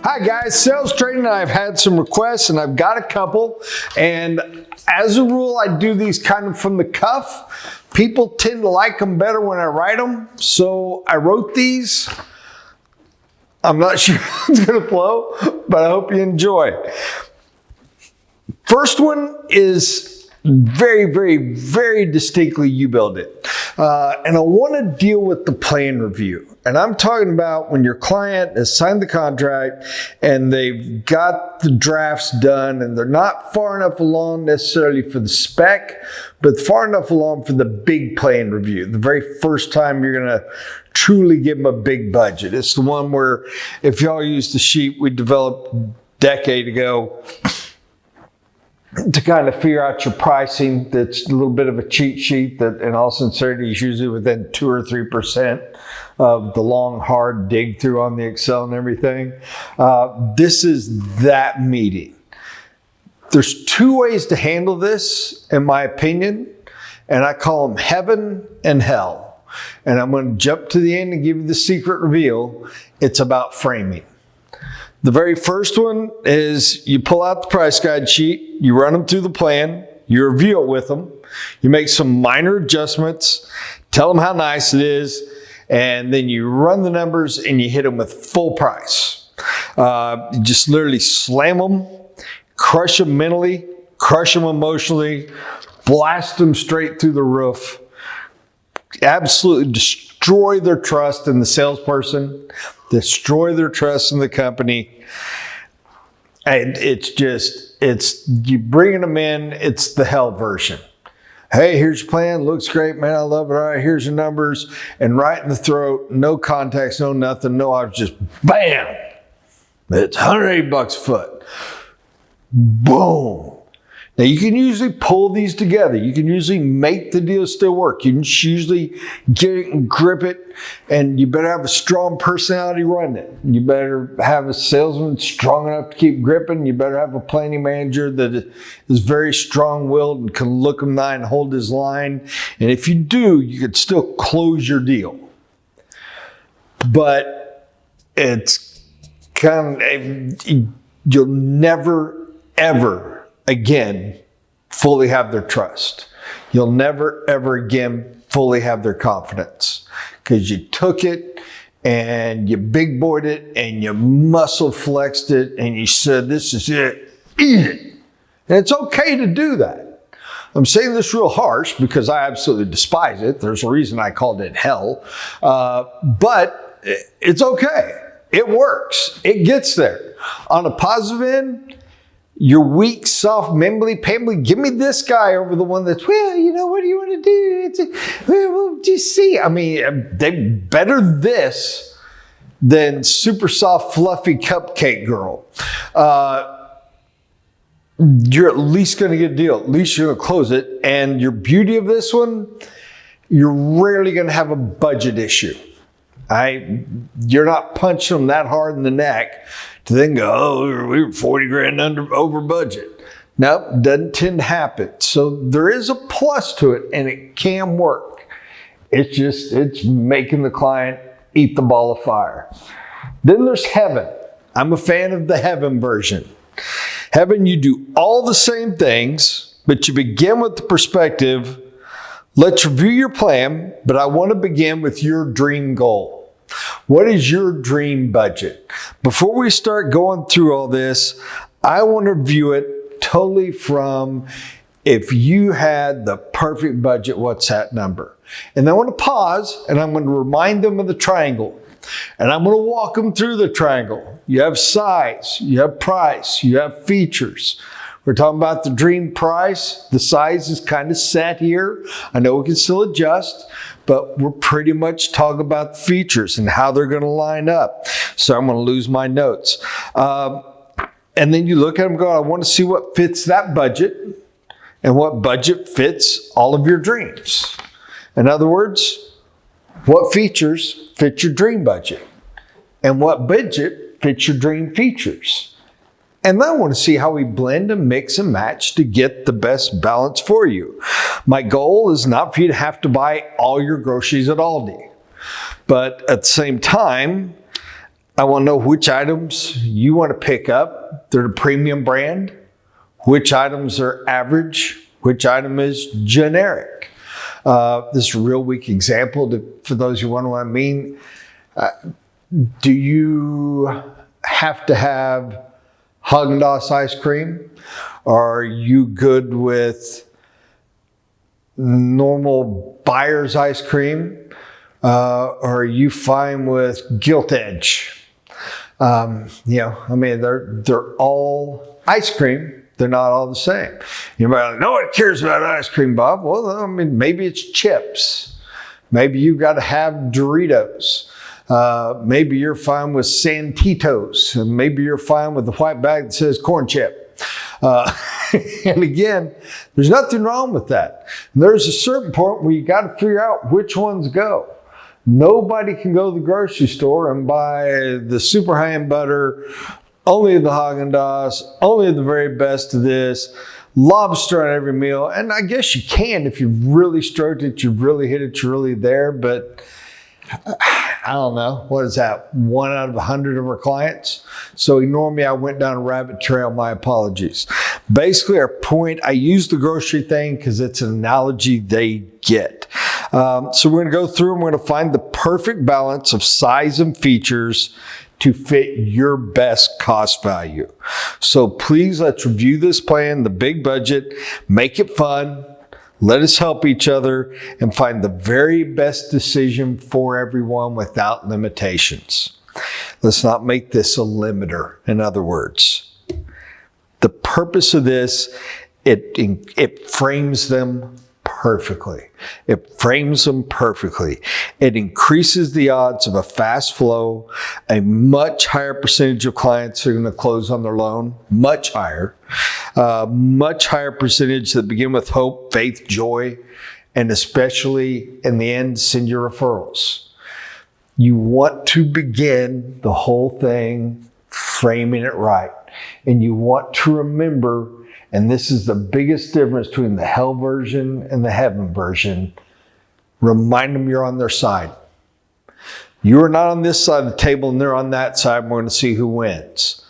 Hi guys, sales training. I've had some requests and I've got a couple, and as a rule I do these kind of from the cuff. People tend to like them better when I write them, so I wrote these. I'm not sure how it's going to flow, but I hope you enjoy. First one is very distinctly you build it. And I want to deal with the plan review. And I'm talking about when your client has signed the contract and they've got the drafts done and they're not far enough along necessarily for the spec, but far enough along for the big plan review. The very first time you're going to truly give them a big budget. It's the one where, if y'all use the sheet we developed a decade ago, to kind of figure out your pricing, that's a little bit of a cheat sheet that in all sincerity is usually within 2 or 3% of the long, hard dig through on the Excel and everything. This is that meeting. There's 2 ways to handle this, in my opinion, and I call them heaven and hell. And I'm going to jump to the end and give you the secret reveal. It's about framing. The very first one is you pull out the price guide sheet, you run them through the plan, you review it with them, you make some minor adjustments, tell them how nice it is, and then you run the numbers and you hit them with full price. You just literally slam them, crush them mentally, crush them emotionally, blast them straight through the roof, absolutely destroy their trust in the salesperson, destroy their trust in the company. And it's you bringing them in, it's the hell version. Hey, here's your plan, looks great, man, I love it, all right, here's your numbers, and right in the throat, no context, no nothing, no, I was just bam, it's $180 a foot. Boom. Now you can usually pull these together. You can usually make the deal still work. You can usually get it and grip it, and you better have a strong personality running it. You better have a salesman strong enough to keep gripping. You better have a planning manager that is very strong-willed and can look him in the eye and hold his line. And if you do, you could still close your deal. But it's kind of, you'll never, ever again fully have their trust. You'll never ever again fully have their confidence, because you took it and you big boyed it and you muscle flexed it and you said, this is it, eat it. And it's okay to do that. I'm saying this real harsh because I absolutely despise it. There's a reason I called it hell, but it's okay. It works. It gets there. On a positive end, you're weak, soft, membly, give me this guy over the one that's, well, you know, what do you want to do? Well, just see. I mean, they better this than super soft, fluffy cupcake girl. You're at least going to get a deal. At least you're going to close it. And your beauty of this one, you're rarely going to have a budget issue. You're not punching them that hard in the neck to then go, oh, we were 40 grand over budget. Nope, doesn't tend to happen. So there is a plus to it, and it can work. It's making the client eat the ball of fire. Then there's heaven. I'm a fan of the heaven version. Heaven, you do all the same things, but you begin with the perspective, let's review your plan, but I want to begin with your dream goal. What is your dream budget? Before we start going through all this, I want to view it totally from, if you had the perfect budget, what's that number? And I want to pause and I'm going to remind them of the triangle. And I'm going to walk them through the triangle. You have size, you have price, you have features. We're talking about the dream price. The size is kind of set here. I know we can still adjust, but we're pretty much talking about the features and how they're going to line up. So I'm going to lose my notes. And then you look at them and go, I want to see what fits that budget and what budget fits all of your dreams. In other words, what features fit your dream budget and what budget fits your dream features. And then I want to see how we blend and mix and match to get the best balance for you. My goal is not for you to have to buy all your groceries at Aldi. But at the same time, I want to know which items you want to pick up. They're the premium brand. Which items are average. Which item is generic. This is a real weak example for those who wonder what I mean. Do you have to have Haagen-Dazs ice cream? Are you good with normal Buyer's ice cream? Or are you fine with Gilt Edge? They're all ice cream. They're not all the same. You might like, nobody cares about ice cream, Bob. Well, maybe it's chips. Maybe you've got to have Doritos. Maybe you're fine with Santitos. And maybe you're fine with the white bag that says corn chip. And again, there's nothing wrong with that. There's a certain point where you got to figure out which ones go. Nobody can go to the grocery store and buy the super high-end butter, only the Haagen-Dazs, only the very best of this, lobster on every meal. And I guess you can if you've really stroked it, you've really hit it, you're really there. But I don't know, what is that? 1 out of 100 of our clients. So ignore me, I went down a rabbit trail, my apologies. Basically our point, I use the grocery thing because it's an analogy they get. So we're gonna go through and we're gonna find the perfect balance of size and features to fit your best cost value. So please, let's review this plan, the big budget, make it fun. Let us help each other and find the very best decision for everyone without limitations. Let's not make this a limiter, in other words. The purpose of this, it frames them perfectly. It frames them perfectly. It increases the odds of a fast flow. A much higher percentage of clients are going to close on their loan. Much higher percentage that begin with hope, faith, joy, and especially in the end, send your referrals. You want to begin the whole thing framing it right. And you want to remember, and this is the biggest difference between the hell version and the heaven version, remind them you're on their side. You are not on this side of the table and they're on that side, and we're going to see who wins.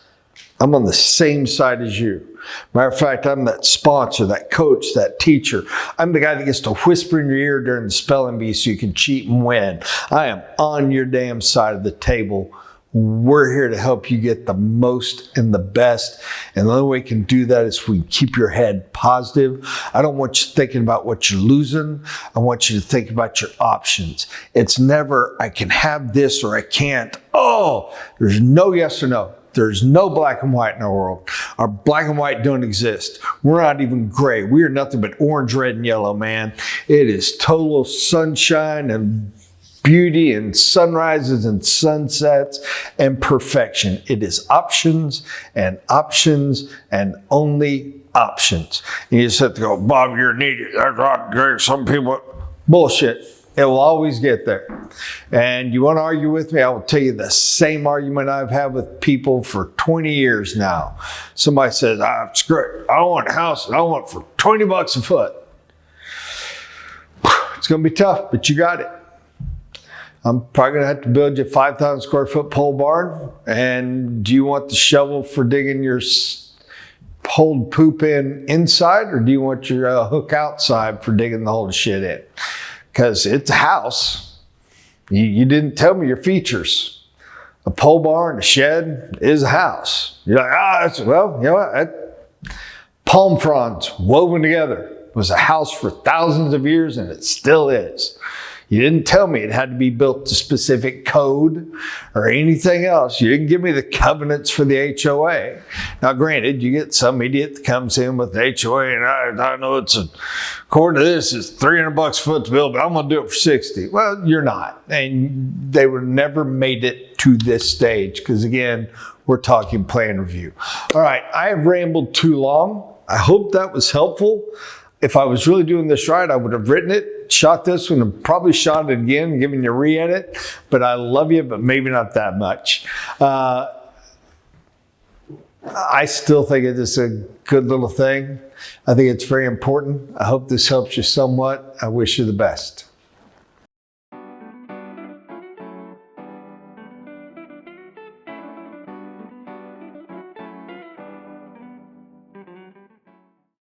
I'm on the same side as you. Matter of fact, I'm that sponsor, that coach, that teacher. I'm the guy that gets to whisper in your ear during the spelling bee so you can cheat and win. I am on your damn side of the table. We're here to help you get the most and the best. And the only way we can do that is if we keep your head positive. I don't want you thinking about what you're losing. I want you to think about your options. It's never, I can have this or I can't. Oh, there's no yes or no. There's no black and white in our world. Our black and white don't exist. We're not even gray. We are nothing but orange, red, and yellow, man. It is total sunshine and beauty and sunrises and sunsets and perfection. It is options and options and only options. And you just have to go, Bob, you're needed. That's not great. Some people, bullshit. It will always get there. And you want to argue with me? I will tell you the same argument I've had with people for 20 years now. Somebody says, it's great. I want a house and I want it for $20 a foot. It's going to be tough, but you got it. I'm probably going to have to build you a 5,000 square foot pole barn. And do you want the shovel for digging your hold poop in inside, or do you want your hook outside for digging the whole shit in? Because it's a house. You didn't tell me your features. A pole barn, a shed is a house. You're like, well, you know what? Palm fronds woven together. It was a house for thousands of years and it still is. You didn't tell me it had to be built to specific code or anything else. You didn't give me the covenants for the HOA. Now, granted, you get some idiot that comes in with the HOA and I know according to this, it's $300 a foot to build, but I'm going to do it for 60. Well, you're not. And they were never made it to this stage because, again, we're talking plan review. All right, I have rambled too long. I hope that was helpful. If I was really doing this right, I would have written it, shot this one, and probably shot it again, giving you a re-edit. But I love you, but maybe not that much. I still think it is a good little thing. I think it's very important. I hope this helps you somewhat. I wish you the best.